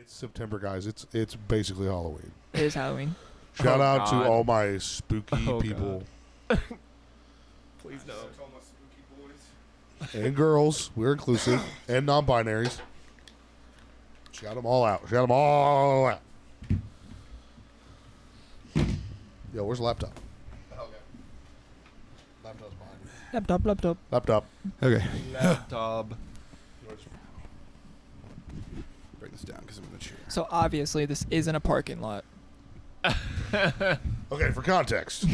It's September, guys. It's basically Halloween. It is Halloween. Shout out God. to all my spooky Oh, people Please no. and girls. We're inclusive and non-binaries. Shout them all out. Shout them all out. Yo, where's the laptop? Okay. Laptop's behind me. Laptop. Laptop. Okay. Laptop. Bring this down because I'm in the chair. So obviously this isn't a parking lot. Okay, for context.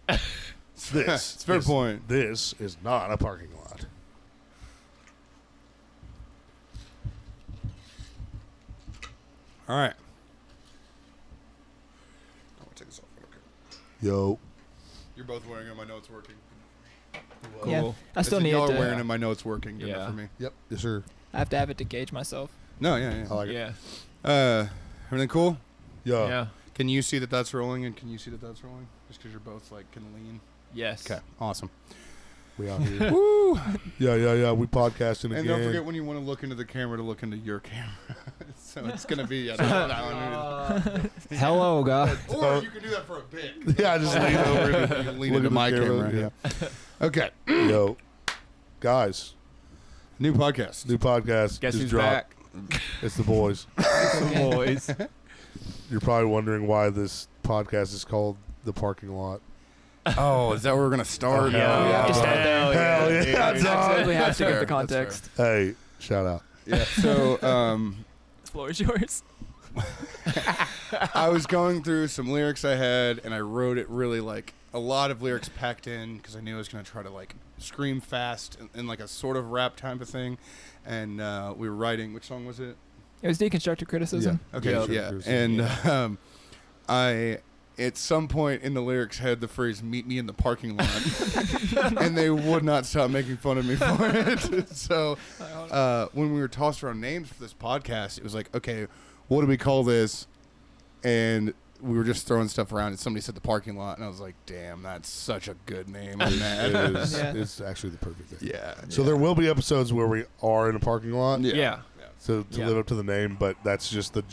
This It's a fair is- point. This is not a parking lot. All right. I'm gonna take this off. Okay. Yo. You're both wearing them. I know it's working. Cool. Yeah, I still If need y'all it are wearing to. them. I know it's working. Good enough Yeah. for me. Yep. Yes, sir. I have to have it to gauge myself. No, yeah. I like it. Yeah. Everything cool? Yeah. Yeah. Can you see that that's rolling, and can you see that that's rolling? Just because you're both like can lean. Yes. Okay. Awesome. We out here. Woo! Yeah. We podcasting And again. don't forget when you want to look into the camera to look into your camera. So it's gonna be that one. Hello, God. Or you can do that for a bit. Yeah, just lean over. You And can lean look into at the my camera, camera. Yeah. Okay. Yo, guys, New podcast. new podcast Guess just who's dropped. back? It's the boys. Boys. You're probably wondering why this podcast is called The Parking Lot. Oh, is that where we're gonna start? Oh, hell Yeah, we have to start there. Hell yeah, dude. dog. Absolutely have to fair. give the That's context. Hey, shout out. Yeah. So, The floor is yours. I was going through some lyrics I had, and I wrote it really like a lot of lyrics packed in because I knew I was going to try to like scream fast and like a sort of rap type of thing. And we were writing. Which song was it? It was deconstructive criticism. Okay, Yeah. yeah. There's- And I, at some point in the lyrics, had the phrase "meet me in the parking lot," and they would not stop making fun of me for it. So when we were tossed around names for this podcast, it was like, okay, what do we call this? And we were just throwing stuff around, and somebody said the parking lot, and I was like, damn, that's such a good name. I'm It mad. is, Yeah. It's actually the perfect thing. Yeah. So there will be episodes where we are in a parking lot. Yeah. So to Yeah. live up to the name, but that's just the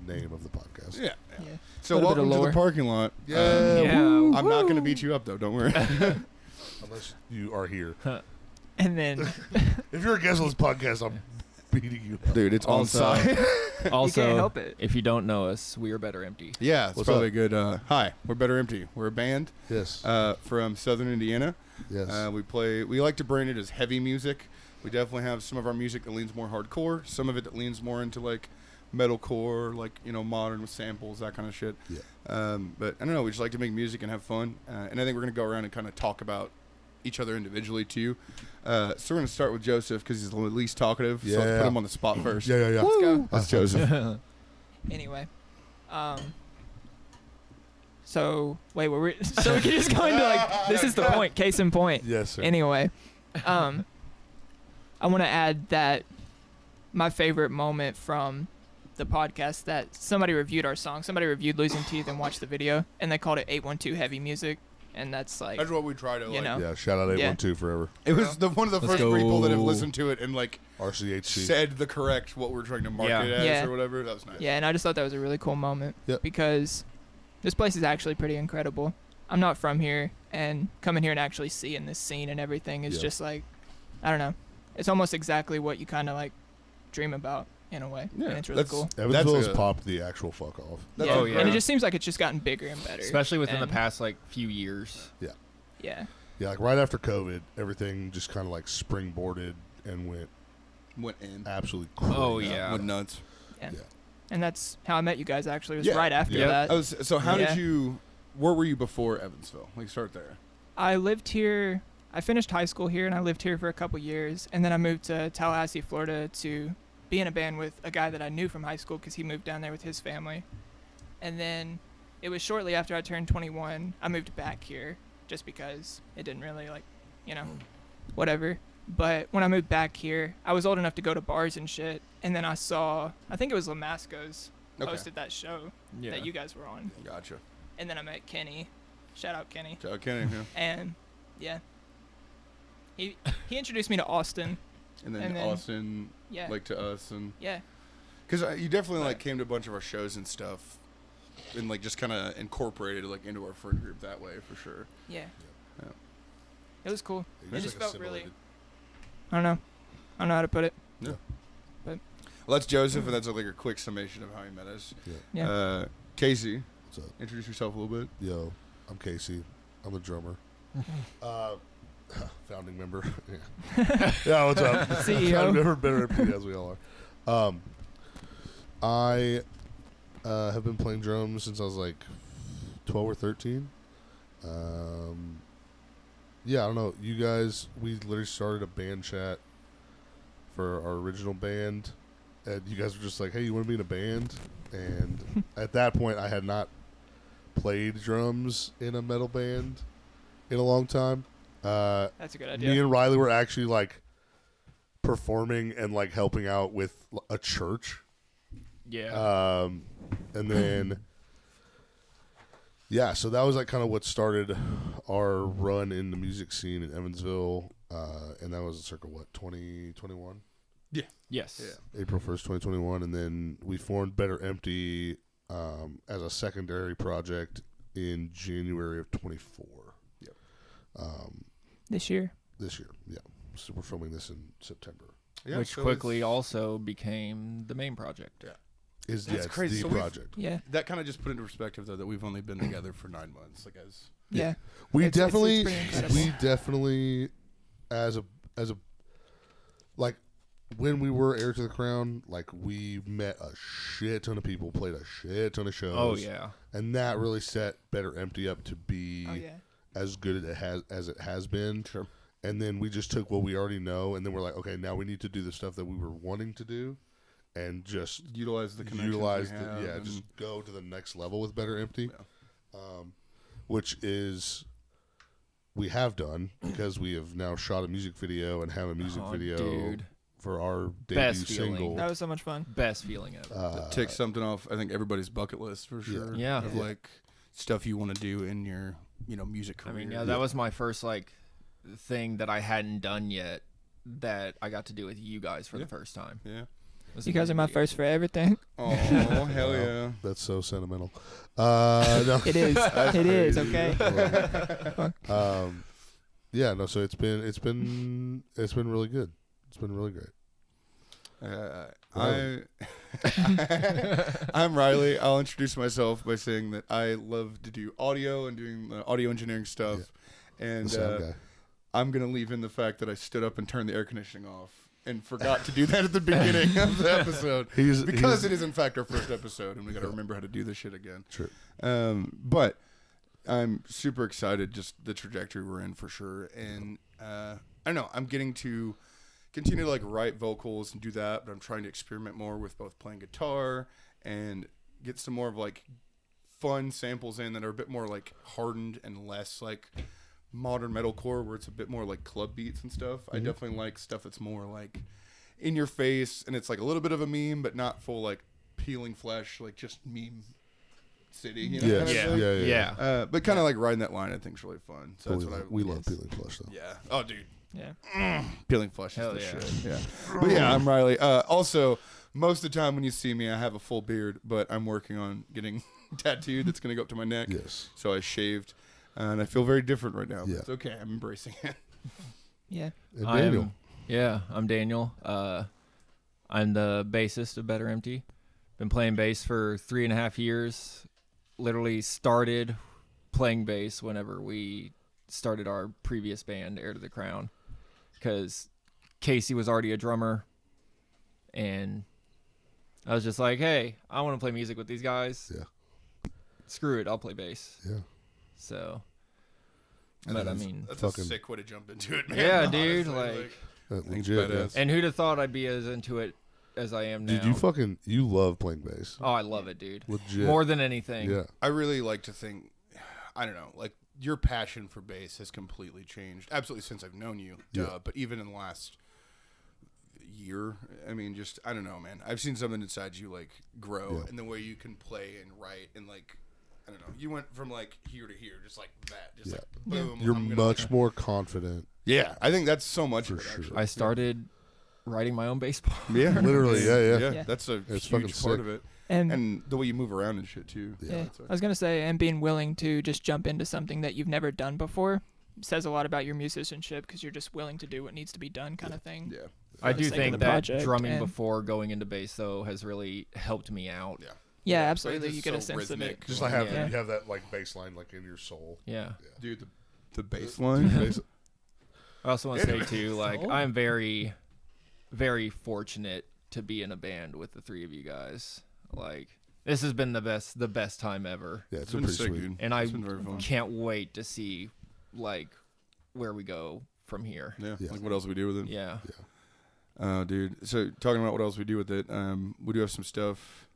name of the podcast. Yeah. Yeah. So Little bit of welcome to lore. the parking lot. Yeah. Yeah. I'm not going to beat you up, though. Don't worry. Unless you are here. And then If you're a guest on this podcast, I'm beating you up. Dude, it's on Also- site. Also, you can't help it. if you don't know us, we are Better Empty. Yeah, it's What's probably up? good. Hi, we're Better Empty. We're a band Yes. from Southern Indiana. Yes. We like to brand it as heavy music. We definitely have some of our music that leans more hardcore, some of it that leans more into like metalcore, like modern with samples, that kind of shit. Yeah. But I don't know, we just like to make music and have fun, and I think we're gonna go around and kind of talk about each other individually too. So we're gonna start with Joseph because he's the least talkative. So let's Yeah. put him on the spot first. Yeah. let's go. That's Joseph. Anyway, so wait, so we can just go into like this is the point, case in point. Yes, sir. Anyway, I want to add that my favorite moment from the podcast that somebody reviewed our song. Somebody reviewed Losing Teeth and watched the video, and they called it 812 Heavy Music, and that's like That's what we try to You like. know. Yeah, shout out 812 forever. It was one of the Let's first people that have go. listened to it and like RCHC. said the correct what we're trying to market Yeah. it as Yeah. or whatever. That was nice. Yeah, and I just thought that was a really cool moment Yep. because this place is actually pretty incredible. I'm not from here, and coming here and actually seeing this scene and everything is Yeah. just like, I don't know. It's almost exactly what you kind of like dream about in a way. Yeah, and it's really that's- cool. Evansville has a- popped the actual fuck off. That's Yeah. Oh, yeah. And it just seems like it's just gotten bigger and better. Especially within the And- past like few years. Yeah. Yeah, like right after COVID, everything just kind of like springboarded and went Went in. absolutely crazy. Oh, yeah. Went nuts. Yeah. Yeah. And that's how I met you guys actually. Was Yeah. right after Yeah. that. So how Yeah. did you? Where were you before Evansville? Like start there. I lived here. I finished high school here, and I lived here for a couple years, and then I moved to Tallahassee, Florida, to be in a band with a guy that I knew from high school because he moved down there with his family. And then it was shortly after I turned 21, I moved back here just because it didn't really whatever. But when I moved back here, I was old enough to go to bars and shit, and then I saw, I think it was Lamasco's hosted that show Yeah. that you guys were on, Gotcha. and then I met Kenny. Shout out Kenny. Shout out Kenny. Yeah. And yeah, he introduced me to Austin. And then And then- Austin, Yeah, like to us, and yeah. Because you definitely like came to a bunch of our shows and stuff, and like just kind of incorporated like into our friend group that way for sure. Yeah. Yeah. It was cool. You It just felt really. assimilated. I don't know. I don't know how to put it. Well, that's Joseph, and that's like a quick summation of how he met us. Yeah. Casey, What's up? introduce yourself a little bit. Yo, I'm Casey. I'm the drummer. Founding member. Yeah, what's up? CEO. I've never been empty, as we all are. I have been playing drums since I was like 12 or 13. Yeah, I don't know. You guys, we literally started a band chat for our original band, and you guys were just like, "Hey, you want to be in a band?" And at that point, I had not played drums in a metal band in a long time. That's a good idea. Me and Riley were actually like performing and like helping out with a church. Yeah. And then, yeah, so that was like kind of what started our run in the music scene in Evansville. And that was circa what, 2021? Yes. Yeah. April 1st, 2021. And then we formed Better Empty as a secondary project in January of 24. Yep. This year. This year, yeah. So we're filming this in September. Yeah, Which so quickly it's- also became the main project. Yeah. It's That's it's crazy. the So we've- project. Yeah. That kind of just put into perspective though that we've only been together for 9 months. Like as Yeah. We It's definitely, pretty incredible. we definitely, as a, like, when we were Heir to the Crown, like, we met a shit ton of people, played a shit ton of shows. Oh yeah. And that really set Better Empty up to be Oh yeah. as good as it has been. Sure. And then we just took what we already know, and then we're like, okay, now we need to do the stuff that we were wanting to do, and just utilize the connections utilize we the have yeah, and- just go to the next level with Better Empty, Yeah. which is we have done because we have now shot a music video and have a music Oh, video dude. for our debut Best feeling. single. That was so much fun. Best feeling ever. Take something off. I think everybody's bucket list for sure. Yeah. Of Yeah. like stuff you want to do in your music I career. mean, yeah, that was my first like thing that I hadn't done yet that I got to do with you guys for Yeah. the first time. Yeah. It was You guys are my amazing. first for everything. Oh hell Wow. yeah. That's so sentimental. No. It is. It is. crazy. Okay. Yeah, no. So it's been really good. It's been really great. I'm Riley. I'll introduce myself by saying that I love to do audio and doing audio engineering stuff. And The sound guy. I'm going to leave in the fact that I stood up and turned the air conditioning off and forgot to do that at the beginning of the episode. Because it is, in fact, our first episode, and we got to remember how to do this shit again. True. But I'm super excited, just the trajectory we're in for sure. And I don't know, I'm getting to continue to like write vocals and do that, but I'm trying to experiment more with both playing guitar and get some more of like fun samples in that are a bit more like hardened and less like modern metalcore, where it's a bit more like club beats and stuff. I definitely like stuff that's more like in your face, and it's like a little bit of a meme, but not full like peeling flesh, like just meme city. You know, Yes. kind of Yeah. thing. Yeah. But kind of like riding that line, I think is really fun. So that's what I we love peeling flesh though. Yeah. Oh, dude. Yeah. Peeling flesh Hell is the yeah. shit. Yeah. But yeah, I'm Riley. Also, most of the time when you see me, I have a full beard, but I'm working on getting tattooed. That's going to go up to my neck. Yes. So I shaved, and I feel very different right now. But Yeah. it's okay. I'm embracing it. Yeah. And Daniel. I'm Daniel. I'm the bassist of Better Empty. Been playing bass for 3.5 years. Literally started playing bass whenever we started our previous band, Heir to the Crown, because Casey was already a drummer, and I was just like, hey, I want to play music with these guys. Yeah. Screw it, I'll play bass. Yeah. So, but I mean, That's fucking- a sick way to jump into it, man. yeah, dude, Honestly, like, Legit. Yeah. badass. and who'd have thought I'd be as into it as I am now? Dude, you love playing bass. Oh, I love it, dude. Legit. More than anything. Yeah. I really like to think, I don't know, like your passion for bass has completely changed. Absolutely since I've known you. Yeah. But even in the last year, I mean, just, I don't know, man. I've seen something inside you like grow Yeah. and the way you can play and write and like, I don't know. You went from like here to here, just like that. Just Yeah. like boom. You're I'm gonna, much more confident. Yeah, I think that's so much For of it, sure. actually. I started writing my own bass part. Yeah, Literally, yeah. Yeah. That's a It's fucking huge part sick. of it, And, and the way you move around and shit too. yeah, that's I was gonna say, and being willing to just jump into something that you've never done before says a lot about your musicianship because you're just willing to do what needs to be done, kind of thing. yeah. I the do sake of think the that project, drumming and- before going into bass though has really helped me out. Yeah. Yeah, Yeah, absolutely. but it You is get a so sense of it. rhythmic. Just like have Yeah. you have that like bass line like in your soul. Yeah. Dude, the bass line. Bass- I also want to say too, like Oh. I'm very, very fortunate to be in a band with the three of you guys. Like this has been the best time ever, yeah, It's it's been been pretty sick, sweet. dude. and I It's been very fun. can't wait to see like where we go from here. Yeah. Yeah. Like what else we do with it? Yeah. Dude. So talking about what else we do with it, we do have some stuff.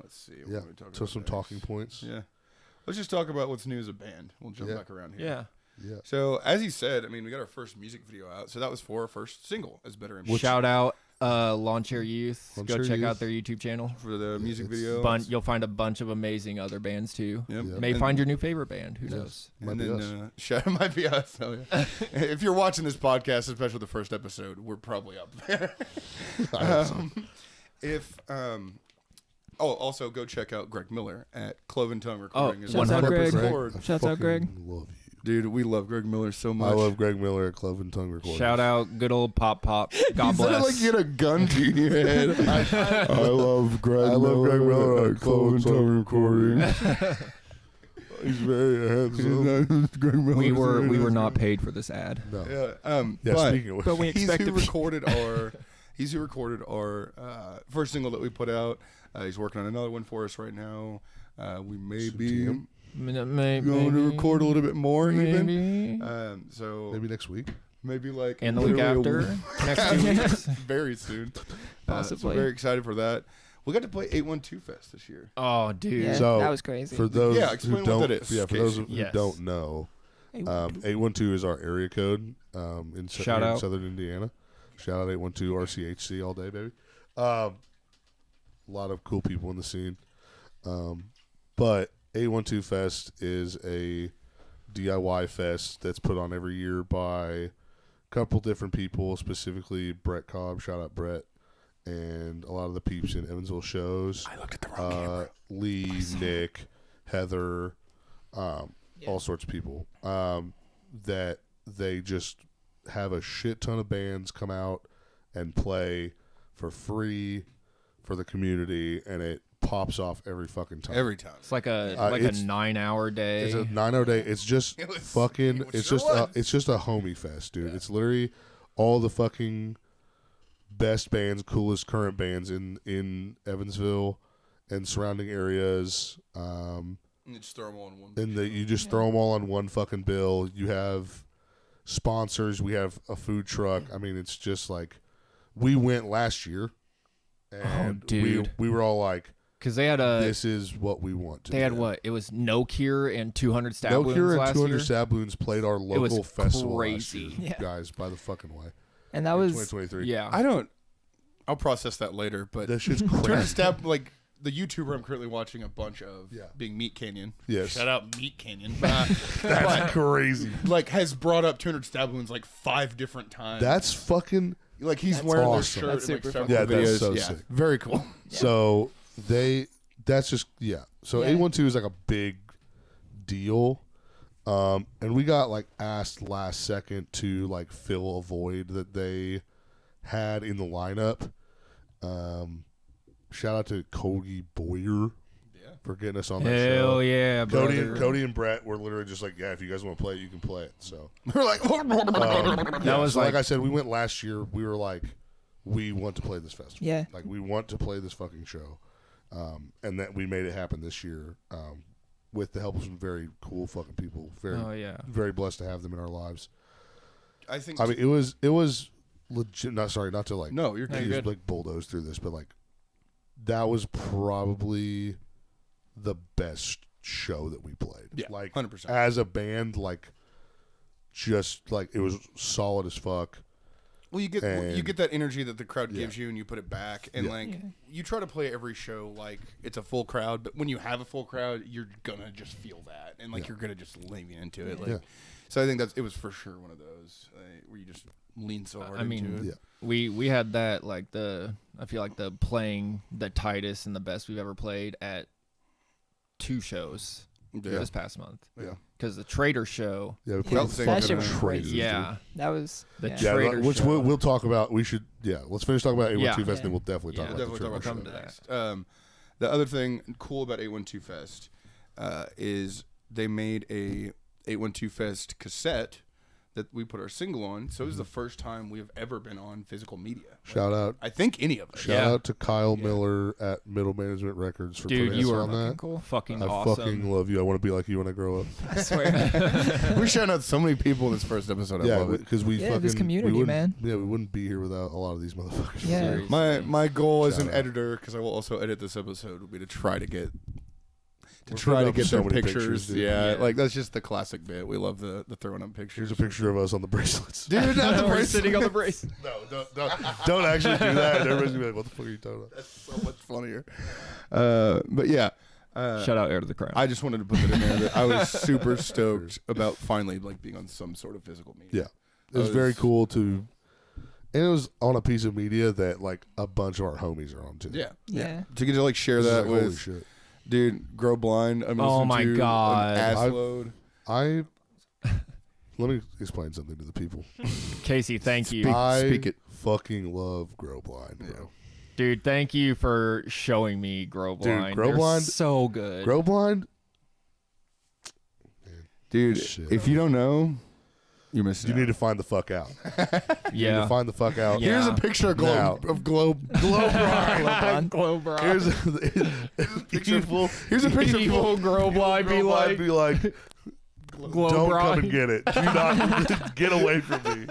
Let's see. What Yeah. are we talking So about some next? talking points. Yeah. Let's just talk about what's new as a band. We'll jump Yeah. back around here. Yeah. Yeah. So as you said, I mean, we got our first music video out. So that was for our first single as Better Image. Shout out Lawn Chair Youth. Lawn Go Chair check Youth. out their YouTube channel. for the music it's video. You'll find a bunch of amazing other bands too. Yep. Yeah. May And- find your new favorite band. Who Yes. knows? Might and be then us. shout might be us. Oh, yeah. If you're watching this podcast, especially the first episode, we're probably up there. I hope so. Also go check out Greg Miller at Cloven Tongue Recording. as Shouts out 100% Greg. record. I Shouts out Greg. fucking love you. Dude, we love Greg Miller so much. I love Greg Miller at Cloven Tongue Recording. Shout out good old Pop Pop. God You said it bless. like you had a gun to your head. I love Greg I love Greg Miller at Cloven Tongue Recording. He's very handsome. Greg Miller. we were not paid for this ad. No. Yeah. Yeah, But speaking of which, But we he's expect who to be. recorded our first single that we put out. He's working on another one for us right now. We may Some be jam? Maybe going to record a little bit more even. Maybe. So maybe next week. maybe like And the week literally a after. Next 2 weeks. very soon. So Possibly. very excited for that. We got to play 812 Fest this year. Oh, dude. Yeah, So, that was crazy. For those Yeah, who explain don't, what that is, yeah, for Casey. those who Yes. don't know, 812 is our area code in Shout here in out. Southern Indiana. Shout out 812 RCHC all day, baby. A lot of cool people in the scene. But 812 Fest is a DIY fest that's put on every year by a couple different people, specifically Brett Cobb. Shout out Brett. And a lot of the peeps in Evansville shows. I looked at the wrong camera. Lee, Nick, Heather, all sorts of people that they just have a shit ton of bands come out and play for free for the community, and it pops off every fucking time. Every time. It's like a it's- 9-hour day. It's a 9-hour day. It's just It was- fucking. it It's sure just. was. It's just a homie fest, dude. It's literally all the fucking best bands, coolest current bands in Evansville and surrounding areas. And you just throw them all in one. And you just throw them all on one fucking bill. You have sponsors. We have a food truck. I mean, it's just like we went last year, and dude. we were all like, Because they had "This is what we want to." they had do. what? It was No Cure and 200 Stab No Wounds Cure and last 200 year. Sabloons played our was local festival last crazy. year, Yeah. guys. By the fucking way, and that in was 2023. Yeah. I'll process that later, but That shit's Turn crazy. Stab, like the YouTuber I'm currently watching a bunch of, Yeah. being Meat Canyon. Yes. Shout out Meat Canyon. That's crazy. Like has brought up 200 Stab Wounds like 5 different times. That's fucking. like he's That's wearing awesome. their That's shirt in like super several fun. Yeah, videos. that's so yeah, sick. very cool. So that's just So Yeah. 812 is like a big deal. And we got like asked last second to like fill a void that they had in the lineup. Shout out to Cody Boyer Yeah. for getting us on that Hell show. yeah, brother. Cody and Brett were literally just like, yeah, if you guys want to play it, you can play it. So We're like, That was so like like- I said, we went last year. We were like, we want to play this festival. Yeah. Like we want to play this fucking show, and that we made it happen this year with the help of some very cool fucking people. Very Oh yeah. very blessed to have them in our lives. I think. I mean, it was legit. Not to like no, you're No, good. you're just good. like bulldoze through this, but like that was probably the best show that we played. Yeah, like 100%. as a band, like just like it was solid as fuck. Well, you get And- that energy that the crowd Yeah. gives you, and you put it back, and Yeah. like Yeah. you try to play every show like it's a full crowd, but when you have a full crowd, you're gonna just feel that, and like Yeah. you're gonna just lean into it. Yeah. Like, Yeah. So I think it was for sure one of those where you just lean so hard I mean, into it. Yeah. we had that like I feel like the playing the tightest and the best we've ever played at 2 shows this past month. Yeah. Because the Trader show, Yeah, we Felt put the that same shit kind was of- crazy. yeah, That was The yeah. Yeah, Trader which show. we'll talk about. We should, let's finish talking about A12 Yeah. Fest, Yeah. and then we'll definitely talk Yeah. about Definitely the talk Trader about show. come to that. next. The other thing cool about 812 Fest is they made a 812 Fest cassette that we put our single on. So it was the first time we have ever been on physical media. Shout out. I think any of us. Shout out to Kyle Miller at Middle Management Records for Dude, putting you us were on fucking that. cool. fucking I awesome. fucking love you. I want to be like you when I grow up. I swear. We shout out so many people in this first episode. I Yeah, love it. because we Yeah, fucking this community, we wouldn't- man. Yeah, we wouldn't be here without a lot of these motherfuckers. Yeah. Seriously. My goal as Shout an out. editor, because I will also edit this episode, would be to try to get We're putting up so their many pictures. dude. Yeah, Yeah. like that's just the classic bit. We love the throwing up pictures. Here's a picture of us on the bracelets. Dude, not the We're bracelet. sitting on the brace. No, don't actually do that. And everybody's gonna be like, "What the fuck are you talking about?" That's so much funnier. But yeah, Shout out Air to the Crown. I just wanted to put that in there. That I was super stoked about finally like being on some sort of physical media. Yeah, it was very cool to, and it was on a piece of media that like a bunch of our homies are on too. Yeah, Yeah. To get to like share It's that like, holy with shit. dude, Grow Blind. I'm Oh listening my to God. an ass I've- load. Let me explain something to the people. Casey, thank you. Speak it. Fucking love Grow Blind, bro. Dude, thank you for showing me Grow Blind. Grow They're Blind- so good. Grow Blind. Dude, Shit. if you don't know, you're missing You out. need to find the fuck out. You need yeah. to find the fuck out. Yeah. Here's a picture of Globe Now. of Globe Blind. Here's a picture full. Here's a picture of Evil Grow Blind be like, Be like, Glow don't come Blind. and get it. Do not get away from me.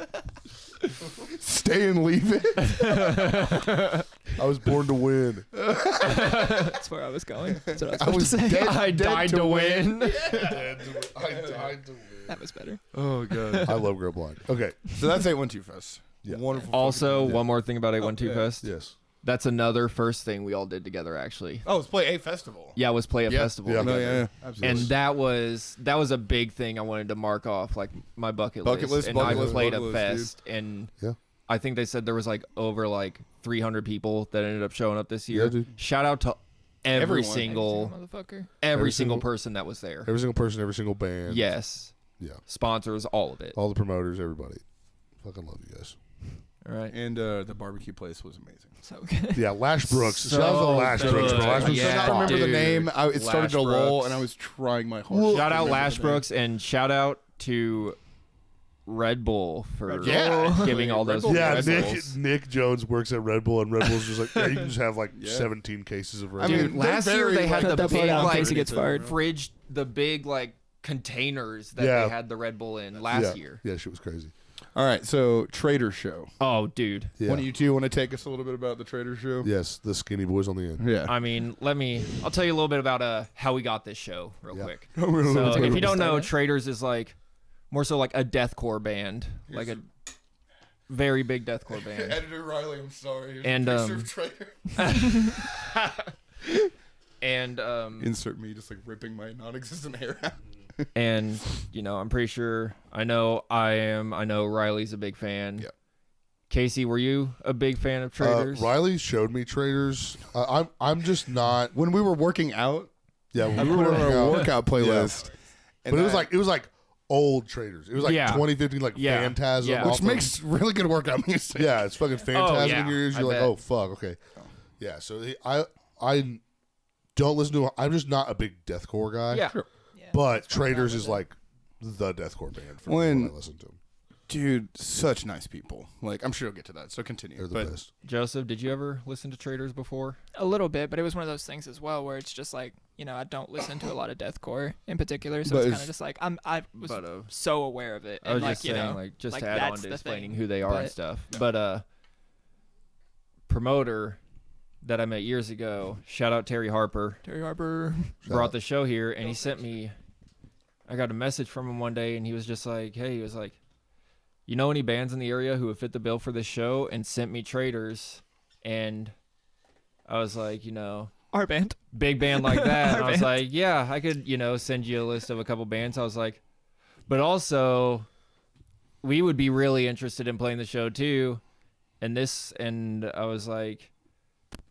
Stay and leave it. I was born to win. That's where I was going. That's what I was supposed to say. I died to win. I died to win. That was better. Oh god. I love Grow Blind. Okay. So that's 812 Fest. Yeah. Wonderful. Also, fucking- one more thing about 812 yeah. Fest. Yes. That's another first thing we all did together, actually. Oh, let's play a festival. Yeah, was play a festival. Yeah. No, together. yeah, absolutely. And that was a big thing I wanted to mark off, like my bucket list. And I played a bucket list, fest, and Yeah. I think they said there was like over like 300 people that ended up showing up this year. Yeah, dude. Shout out to every Everyone. single motherfucker. every single- single person that was there. Every single person, every single band. Yes, Yeah. sponsors, all of it. All the promoters, everybody. Fucking love you guys. All right. And the barbecue place was amazing. So good. Yeah, Lash Brooks. So Shout out to Lash good. Brooks, bro. Lash Brooks Yeah, is I fire. remember the dude. name. It started Lash to lull, Brooks. and I was trying my hardest. Shout to out remember Lash the name. Brooks and shout out to Red Bull for Red Bull. Yeah. giving all Red those Bull. Yeah, Red Nick Bulls. Nick Jones works at Red Bull, and Red Bull's just like, yeah, you can just have like Yeah. 17 cases of Red I Bull. mean, Dude, last they're year very, they had like, the Cut that big part out in like case he gets fired. fridge, the big like containers that Yeah. they had the Red Bull in last yeah. year. Yeah, shit was crazy. All right, so Trader Show. Oh, dude. Yeah. One of you two want to take us a little bit about the Trader Show? Yes, the skinny boys on the end. Yeah. I mean, I'll tell you a little bit about how we got this show real Yeah. quick. Oh, really? So if you don't know, Start it. Traders is like more so like a deathcore band, like a very big deathcore band. Editor Riley, I'm sorry. Here's And, a picture of Trader. And Insert me just like ripping my non-existent hair out. and you know, I'm pretty sure I know Riley's a big fan. Yeah. Casey, were you a big fan of Traders? Riley showed me Traders. I'm just not. When we were working out, Yeah, I we put were it on working our out. workout playlist. But it was like old Traders. It was like Yeah. 2015, like Yeah. Phantasm. Yeah. off which of- makes really good workout music. yeah, it's fucking Phantasm yeah, in your ears. I You're like, bet. oh fuck, okay. Yeah, so I don't listen to. I'm just not a big deathcore guy. yeah. Sure. Yeah, But that's where I'm Traders at is with it. like the deathcore band for me When- when I listen to them. Dude, such nice people. Like, I'm sure you'll get to that, so continue. They're the But best. Joseph, did you ever listen to Traders before? a little bit, but it was one of those things as well where it's just like, you know, I don't listen to a lot of deathcore in particular, so But it's it's- kind of just like I was But so aware of it. I was and just like, saying, you know, like, just like, to add on that's to the explaining thing. who they are and But- stuff. But promoter that I met years ago, shout out Terry Harper, Terry Harper. brought the show here, and he sent me. I got a message from him one day, and he was just like, "Hey, he was like, you know any bands in the area who would fit the bill for this show?" And sent me Traders, and I was like, you know, Our band. big band like that. And Our I was band. like, yeah, I could, you know, send you a list of a couple bands. I was like, But also, we would be really interested in playing the show too. And I was like,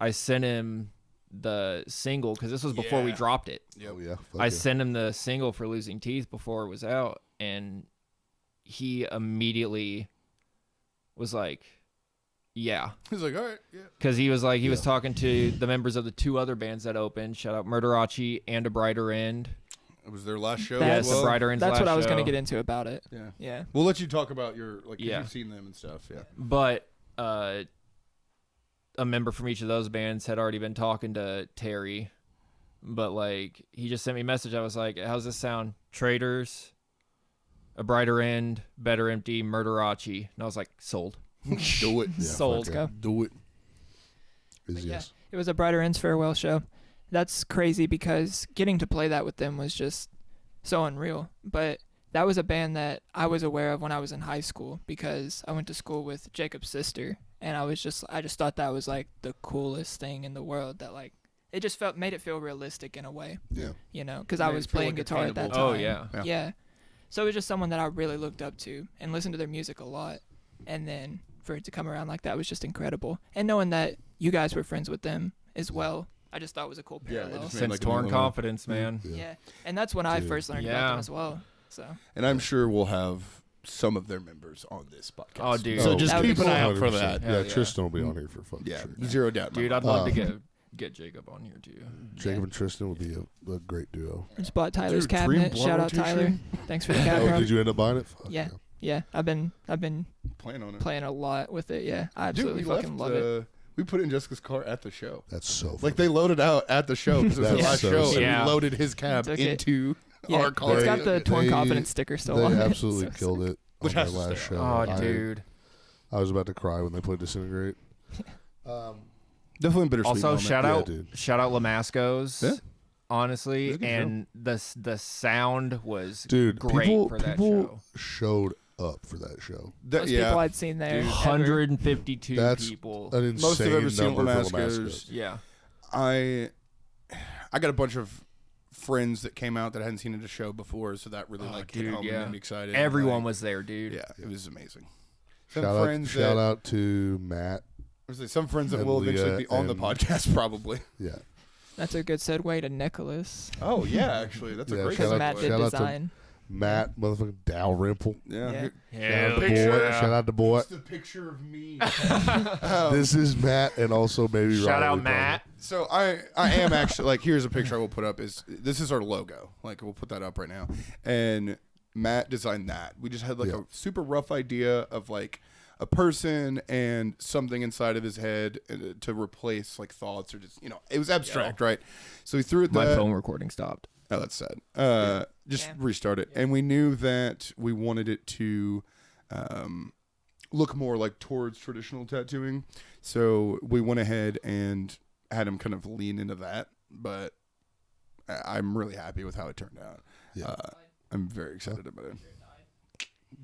I sent him the single because this was before we dropped it. Oh yeah. Fuck I yeah. sent him the single for Losing Teeth before it was out, and he immediately was like, yeah. He's like, all right, yeah. Because he was like, he was talking to the members of the 2 other bands that opened. Shout out Murderace and A Brighter End. It was their last show. That's- as well. The Brighter End's That's last what I was going show. to get into about it. Yeah. Yeah. We'll let you talk about your, like, 'cause Yeah. you've seen them and stuff. Yeah. But a member from each of those bands had already been talking to Terry. But, like, he just sent me a message. I was like, how's this sound? Traitors, A Brighter End, Better Empty, Murderace. And I was like, sold. Do it. Yeah, Sold. fuck yeah. Do it. Is Yeah. yes. It was a Brighter Ends farewell show. That's crazy because getting to play that with them was just so unreal. But that was a band that I was aware of when I was in high school because I went to school with Jacob's sister, and I just thought that was like the coolest thing in the world. That like it just made it feel realistic in a way, Yeah. you know, because I Made was it feel playing like guitar at that time. attainable. Oh, yeah. Yeah. Yeah. So it was just someone that I really looked up to and listened to their music a lot. And then for it to come around like that was just incredible. And knowing that you guys were friends with them as well, I just thought it was a cool Yeah, it parallel. just made Since like a Torn new- Confidence, man. Yeah. And that's when I Dude. first learned about Yeah. them as well. So And I'm sure we'll have some of their members on this podcast. Oh, dude. So just That would keep be an eye out 100%. for that. Hell Yeah, yeah. Tristan will be on here for fucking Yeah, sure. zero doubt. Dude, I'd love to get Jacob on here, too. Jacob and Tristan would be a great duo. I just bought Tyler's Dude, Dream cabinet. Shout out Blower Tyler. t-shirt? Thanks for the cat, Oh, bro. did you end up buying it? Fuck Yeah. Yeah. I've been Playing on it. playing a lot with it. Yeah. I Dude, absolutely we fucking left, love it. We put it in Jessica's car at the show. That's so funny. Like they loaded out at the show because it was the That's last so show, sick. and Yeah. we loaded his cab Took it. into Yeah. our car. It's got the Torn They- Confidence sticker still They on it. absolutely So sick. killed it Which on has their to last stay show. Oh, I- dude. I was about to cry when they played Disintegrate. Definitely a bittersweet Also, moment. shout Yeah, out dude. Lamasco's. Yeah. Honestly, It was a good and the sound was Dude, great people, for that people show. showed up for that show. Most people I'd seen there. Dude, ever. 152 That's people. An insane Most I've ever seen number for Lamasco's. Lamasco's. Yeah. I got a bunch of friends that came out that I hadn't seen at a show before, so that really hit dude, home yeah. and made me excited. Everyone Like, was there, dude. Yeah, it was amazing. Shout out to Matt. Some friends that And will eventually Leah be on the and- podcast, probably. Yeah. That's a good segue to Nicholas. Oh yeah, actually, that's Yeah, a great Because shout out- Matt segue. did shout out to- design. Matt, motherfucking Dalrymple. Yeah. Yeah. Shout out to Picture. boy. Shout out to boy. It's the picture of me. This is Matt, and also maybe Shout Riley out probably. Matt. So I am actually like, here's a picture I will put up. This is our logo. Like we'll put that up right now. And Matt designed that. We just had like Yeah. a super rough idea of like a person and something inside of his head to replace like thoughts or just it was abstract, right? So we threw it My that. phone recording stopped. Oh, that's sad. Just Yeah. restart it. And we knew that we wanted it to look more like towards traditional tattooing. So we went ahead and had him kind of lean into that. But I'm really happy with how it turned out. Yeah. I'm very excited about it.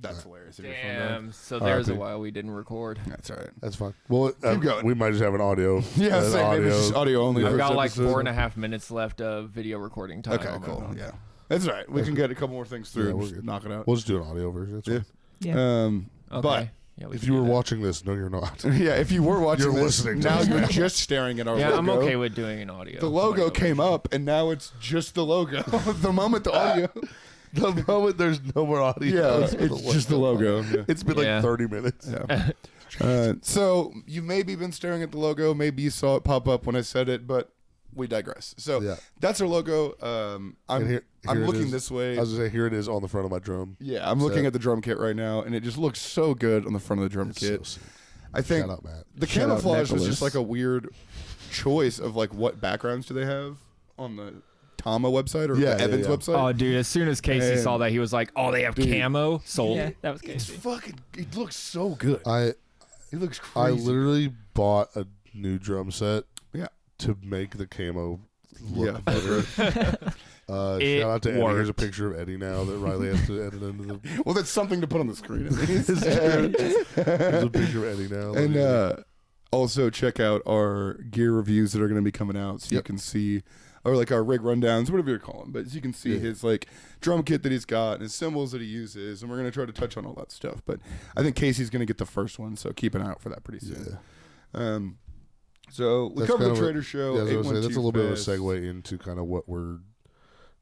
That's hilarious. If your phone died. Damn. So there's a RIP. while we didn't record. That's all right. That's fine. Well, Keep going. we might just have an audio. Yeah, an same. Maybe it's just audio only. Yeah. I've got like episode. 4.5 minutes left of video recording time. Okay, on my cool. phone. Yeah. That's all right. We can get a couple more things through Yeah, and we're just good. knock it out. We'll just do an audio version. That's Yeah. fine. Yeah. Okay. But yeah, we If can you do were that. watching this, no, you're not. yeah, if you were watching You're this, listening to now this you're now. just staring at our Yeah, logo. I'm okay with doing an audio. The logo audio came version. up, and now it's just the logo. The moment the audio, The moment there's no more audio, yeah, it's just the logo. Yeah. It's been Yeah. like 30 minutes. Yeah. So you've maybe been staring at the logo. Maybe you saw it pop up when I said it, but we digress. So Yeah. that's our logo. And I'm here it looking is. this way. I was gonna say, here it is on the front of my drum. Yeah, I'm looking So- at the drum kit right now, and it just looks so good on the front of the drum It's kit. so sick. I think Shout out, Matt. the Shout out camouflage was Nicholas. just like a weird choice of like what backgrounds do they have on the Tama website or Yeah, the yeah, Evans yeah. website. Oh, dude! As soon as Casey And- saw that, he was like, "Oh, they have Dude. camo sold." Yeah, that was It's Casey. fucking. It looks so good. I It looks I crazy. literally bought a new drum set. Yeah. To make the camo Yeah. look better. It Shout out to Eddie. Here's a worked. picture of Eddie now that Riley has to edit into the. Well, that's something to put on the screen. At least. There's a picture of Eddie now. and Also, check out our gear reviews that are going to be coming out, so you can see, or like our rig rundowns, whatever you call them. But so you can see his like drum kit that he's got and his cymbals that he uses, and we're going to try to touch on all that stuff. But I think Casey's going to get the first one, so keep an eye out for that pretty soon. Yeah. So we That's covered kind the of Trader Show. Yeah, I was gonna say, that's a little bit of a Fest. segue into kind of what we're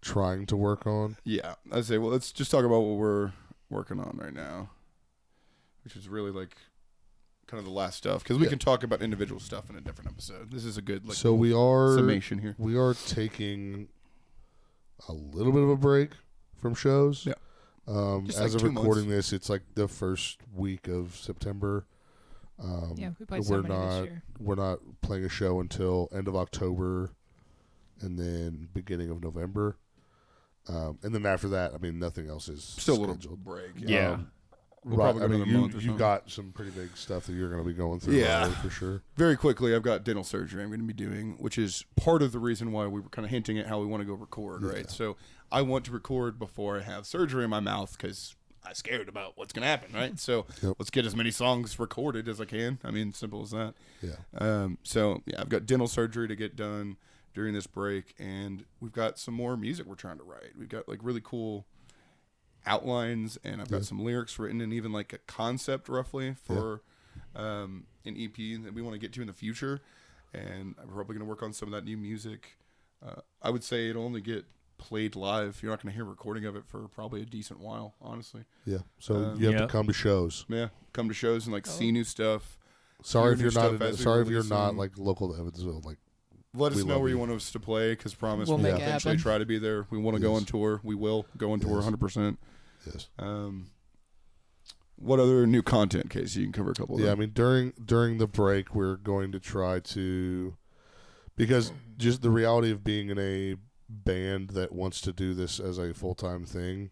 trying to work on. Yeah, I'd say, well, let's just talk about what we're working on right now, which is really like kind of the last stuff, because we can talk about individual stuff in a different episode. This is a good like So we are summation here. We are taking a little bit of a break from shows. Yeah. Just As like of 2 recording months. this, it's like the first week of September. Yeah, we played we're so many this year. We're not playing a show until end of October, and then beginning of November. And then after that, I mean, nothing else is Still a little scheduled. break. Yeah. We'll Right. probably I go mean, another month or you something. got some pretty big stuff that you're going to be going through. Yeah. already, for sure. Very quickly, I've got dental surgery I'm going to be doing, which is part of the reason why we were kind of hinting at how we want to go record, right? So I want to record before I have surgery in my mouth because I'm scared about what's going to happen, right? So let's get as many songs recorded as I can. I mean, simple as that. Yeah. So I've got dental surgery to get done during this break, and we've got some more music we're trying to write. We've got like really cool outlines, and I've got some lyrics written, and even like a concept roughly for an EP that we want to get to in the future. And I'm probably going to work on some of that new music. I would say it'll only get played live. You're not going to hear a recording of it for probably a decent while, honestly. Yeah. So you have to come to shows. Yeah, come to shows and like see new stuff. Sorry if Hear you're new not. stuff as we Sorry if you're release not them. like local to Evansville. Like Let us We know love where you you. want us to play, because promise We'll we'll make it eventually happen. try to be there. We want to go Yes. on tour. We will go on tour Yes. 100%. yes. What other new content, Casey? You can cover a couple of Yeah, I them. mean during the break we're going to try to, because just the reality of being in a band that wants to do this as a full-time thing,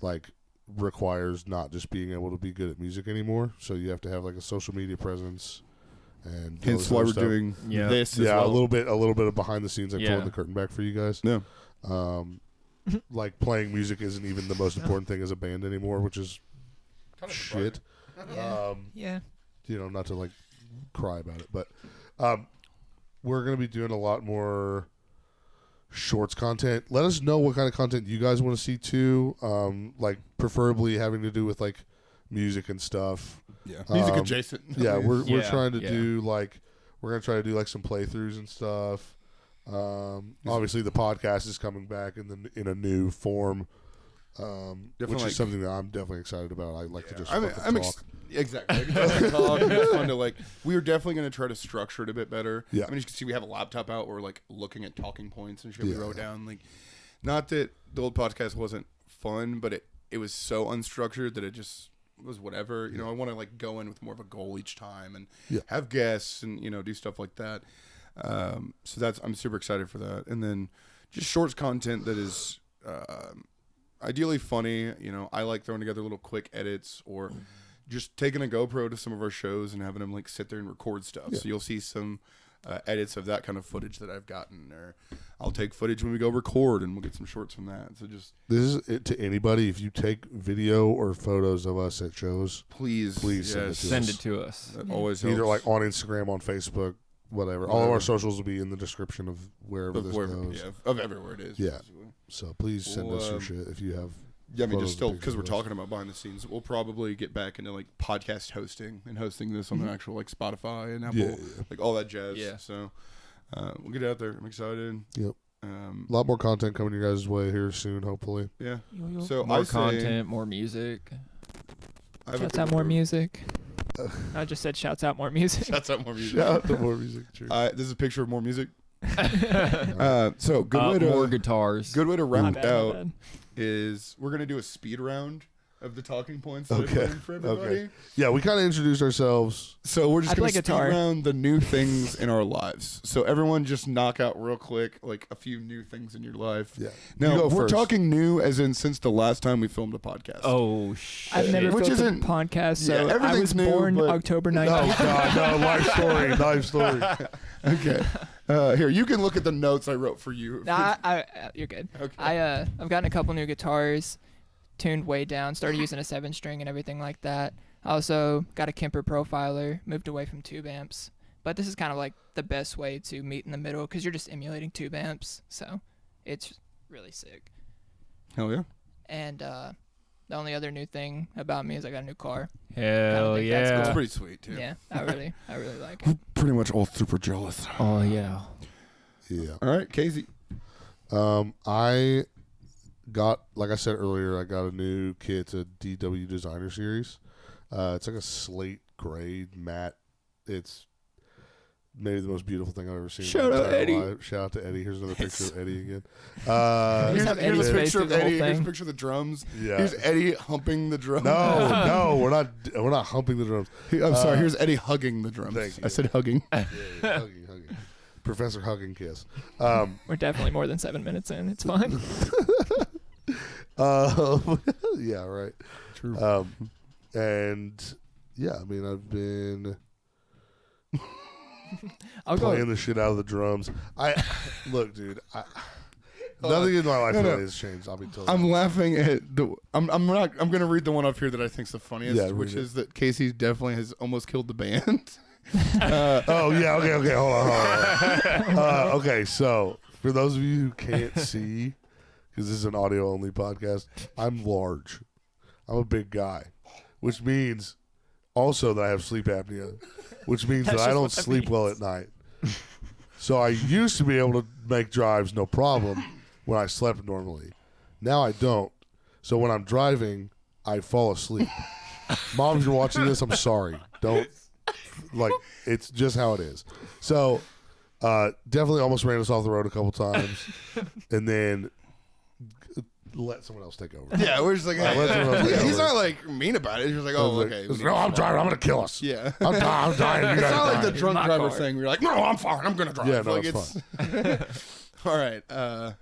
like, requires not just being able to be good at music anymore. So you have to have like a social media presence, and all Hence this why other we're stuff. doing Yeah. this as Yeah, well. a little bit of behind the scenes. I'm Yeah. pulling the curtain back for you guys. No. Like, playing music isn't even the most important thing as a band anymore, which is shit. Yeah. You know, not to like cry about it, but we're gonna be doing a lot more shorts content. Let us know what kind of content you guys want to see too. Like, preferably having to do with like music and stuff. Yeah. Music Um, adjacent. Yeah, we're Yeah, trying to yeah. do like, we're gonna try to do like some playthroughs and stuff. Obviously the podcast is coming back in a new form, which Definitely, is something that I'm definitely excited about. I like to just I'm fucking talk. exactly. I can definitely talk. It's fun to like. We are definitely going to try to structure it a bit better. Yeah. I mean, you can see we have a laptop out. We're like looking at talking points and shit we Yeah. wrote down. Like, not that the old podcast wasn't fun, but it was so unstructured that it just was whatever. You know, I want to like go in with more of a goal each time and Yeah. have guests and do stuff like that. So I'm super excited for that. And then just shorts content that is ideally funny. I like throwing together little quick edits, or just taking a GoPro to some of our shows and having them like sit there and record stuff. Yeah. So you'll see some edits of that kind of footage that I've gotten, or I'll take footage when we go record and we'll get some shorts from that. So just This is it to anybody. If you take video or photos of us at shows, please send it to Send us. it to us. That always helps. either like on Instagram, on Facebook, whatever. All of our socials will be in the description of wherever this goes. of everywhere it is. Yeah. basically. So please send We'll, us your shit if you have. Yeah, I mean, photos just and still pictures because we're of us. talking about behind the scenes, we'll probably get back into like podcast hosting and hosting this on the actual like Spotify and Apple, Yeah, yeah. like all that jazz. Yeah. So we'll get out there. I'm excited. Yep. A A lot more content coming your guys' way here soon, hopefully. Yeah. Yo-yo. So More I say content, more music. I have a Shouts good out more quote. music. I just said shouts out more music. Shouts out more music. Shout out to more music. True. This is a picture of more music. So good way More to guitars. good way to My round bad, it my out bad. is we're gonna do a speed round of the talking points that I Okay. put in for everybody. Okay. Yeah, we kind of introduced ourselves. So we're just I gonna play speed guitar. round the new things in our lives. So everyone just knock out real quick like a few new things in your life. Yeah. Now You go we're first. talking new as in since the last time we filmed a podcast. Oh shit! I've never Which filmed a isn't- podcast, so yeah, I everything's was new, born but- October No, 19th. God, no, life story, life story. Okay. Here, you can look at the notes I wrote for you. Nah, you're good. Okay. I've gotten a couple new guitars, tuned way down, started using a 7-string and everything like that. I also got a Kemper Profiler, moved away from tube amps. But this is kind of like the best way to meet in the middle because you're just emulating tube amps. So it's really sick. Hell yeah. And the only other new thing about me is I got a new car. Hell think that's yeah. That's pretty sweet too. Yeah, I really like it. Pretty much all super jealous. Oh yeah. Yeah. All right, Casey. I got, like I said earlier, I got a new kit, it's a DW Designer Series. It's like a slate gray matte. It's maybe the most beautiful thing I've ever seen. Shout out Eddie. Life. Shout out to Eddie. Here's another picture of Eddie again. Just have Here's Eddie's a face picture through of the whole Eddie. Here's a thing. picture of the drums. Yeah. Here's Eddie humping the drums. No, we're not humping the drums. I'm sorry. Here's Eddie hugging the drums. Thank you. I said hugging. Yeah, hugging. Professor Hugging Kiss. We're definitely more than 7 minutes in. It's fine. Yeah, right. True. And yeah, I mean, I've been I'll go. playing the shit out of the drums. Look, dude. Nothing in my life No, no. really has changed. I'll be totally. I'm laughing at the. I'm gonna read the one up here that I think's the funniest, Yeah, which read it. is that Casey definitely has almost killed the band. Oh yeah, okay. Hold on. Okay, so for those of you who can't see, because this is an audio only podcast, I'm large. I'm a big guy, which means also that I have sleep apnea, which means That's that I just don't what that sleep well at night. So I used to be able to make drives no problem when I slept normally. Now I don't. So when I'm driving, I fall asleep. Mom, if you're watching this, I'm sorry. Don't. Like, it's just how it is. So, definitely almost ran us off the road a couple times, and then let someone else take over. Yeah, we're just like, Let someone else take he's over. not like mean about it. He's just like, oh, okay. we need No, to I'm stop. driving. I'm gonna kill us. Yeah. I'm dying. You It's guys not like the die. drunk My driver car. thing where you're like, no, I'm fine. I'm gonna drive. Yeah, no, like, it's All right.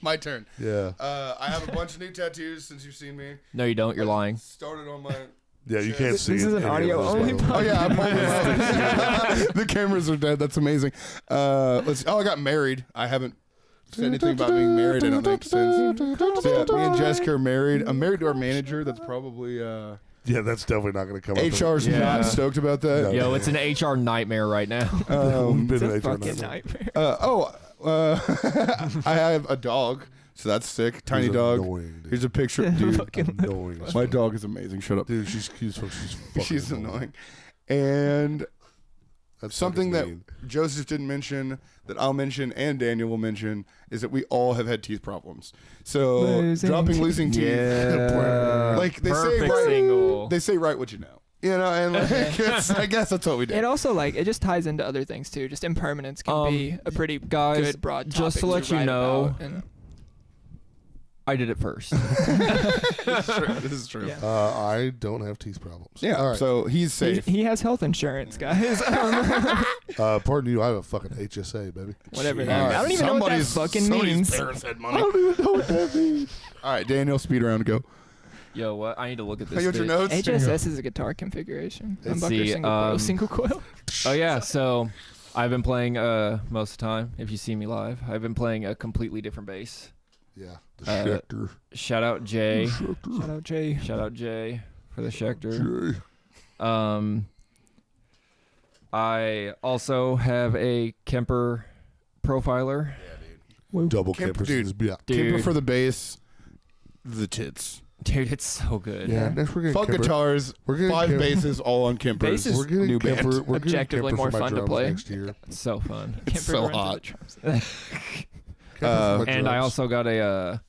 My turn. Yeah, I have a bunch of new tattoos since you've seen me. No, you don't. You're lying. Started on my. yeah. You can't This see. is an any of audio this, by only the way. Oh yeah, I'm holding up. The cameras are dead. That's amazing. Let's. Oh, I got married. I haven't said anything about being married. I don't think since. So, yeah, me and Jessica are married. I'm married to our manager. That's probably. Yeah, that's definitely not gonna come. up. HR's Yeah. not stoked about that. No. Yo, it's an HR nightmare right now. We've been It's in a HR fucking now. nightmare. I have a dog, so that's sick. Tiny He's dog. Annoying, dude. Here's a picture, dude. Fucking Annoying as My fuck. dog is amazing. Shut up. Dude, she's fucking She's annoying. And That's something fucking that mean. Joseph didn't mention, that I'll mention and Daniel will mention, is that we all have had teeth problems. So losing teeth. Yeah. Like they say, Perfect right, single. they say write what you know. You know, and like, I guess that's what we did. It also like it just ties into other things too. Just impermanence can be a pretty guys, good broad topic just to let you write know, about, and I did it first. This is true. Yeah. I don't have teeth problems. Yeah, All right. so he's he, safe. he has health insurance, guys. Pardon you. I have a fucking HSA, baby. Whatever Jeez. that. I don't even know what that Somebody's- fucking somebody's means. parents had money. don't even know what that means. All right, Daniel, speed around, go. Yo, what? I need to look at this. Hey, what's your bitch. notes? HSS is a guitar configuration. Let's Humbucker, see, single coil, um, single coil. Oh yeah, so I've been playing most of the time. If you see me live, I've been playing a completely different bass. Yeah. The Schecter. Shout out Jay. Shout out Jay. Shout out Jay for the Schecter. I also have a Kemper Profiler. Double Kemper, Kempers. dude. Yeah. Dude, Kemper for the bass, the tits. dude, it's so good. Yeah. Next we're getting Fuck Kemper. guitars, We're getting 5 Kemper. basses, all on Kempers. Bass is We're getting new band. Kemper. We're getting Objectively Kemper more for my fun to drums play. next year. It's so fun. It's Kemper so runs hot. with the drums. Kemper for my And I drums. also got a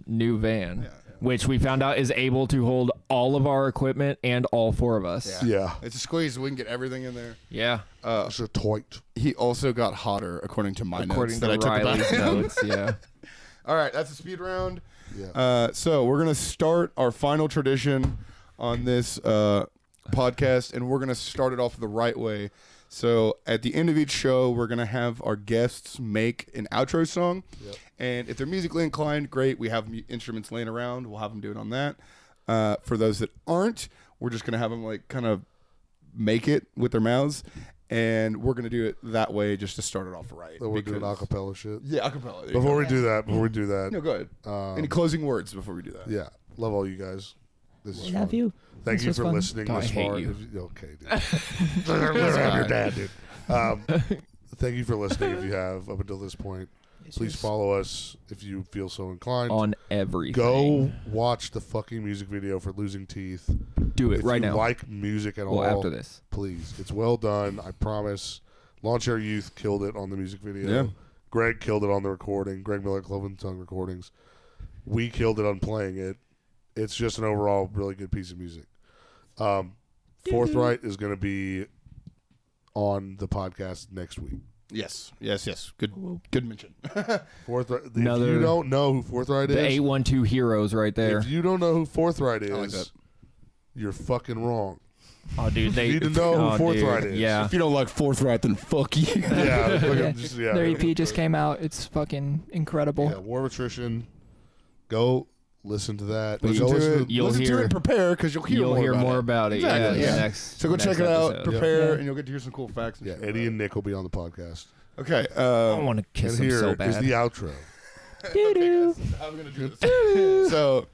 new van, Yeah. which we found out is able to hold all of our equipment and all 4 of us. Yeah. It's a squeeze, so we can get everything in there. Yeah. It's a toit. He also got hotter, according to my According notes to that I took Riley's about him. notes, yeah. All right, that's a speed round. Yeah. So we're gonna start our final tradition on this podcast, and we're gonna start it off the right way. So at the end of each show, we're gonna have our guests make an outro song, Yep. and if they're musically inclined, great. We have instruments laying around. We'll have them do it on that. For those that aren't, we're just gonna have them like kind of make it with their mouths, and we're gonna do it that way just to start it off right. So we're doing because- acapella shit. Yeah, acapella. There you Before go. we do that, No, go ahead. Any closing words before we do that? yeah, love all you guys. This is We love fun. you. Thank This you was for fun. listening I this hate far. you. If okay, dude. Literally, I'm your dad, dude. Thank you for listening. If you have up until this point, please follow us if you feel so inclined. On everything. Go watch the fucking music video for Losing Teeth. Do it If right you now. like music at Well, all, after this. please. It's well done. I promise. Launch Air Youth killed it on the music video. Yeah. Greg killed it on the recording. Greg Miller, Cloven Tongue recordings. We killed it on playing it. It's just an overall really good piece of music. Forthright is going to be on the podcast next week. Yes. Good mention. Forthright. If Another- you don't know who Forthright The is, 812 heroes right there. if you don't know who Forthright is, I like that. you're fucking wrong. Oh, dude, they You need to know who oh, Forthright dude, is. Yeah. If you don't like Forthright, then fuck you. Yeah, Yeah. yeah. Their EP just came out. It's fucking incredible. Yeah, War of Attrition. Go listen to that. Listen Go to listen it. You'll Listen to hear- it. Prepare because you'll hear more about about it. Exactly, Yeah. yeah. Next, So go next check it out. episode. Prepare, Yeah. and you'll get to hear some cool facts. And Yeah, shit Eddie about and Nick will be on the podcast. it. Okay. I want to kiss And him here so is bad. the outro. Doo-doo. I'm gonna do this. So.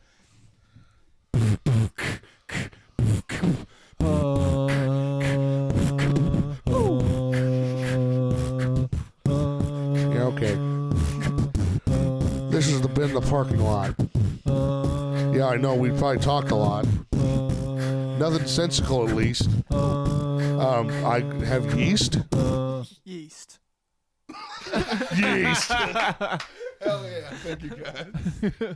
Yeah, okay. This has been the parking lot. Yeah, I know. We probably talked a lot. Nothing sensical, at least. I have yeast. Yeast. Yeast. Hell yeah. Thank you, guys.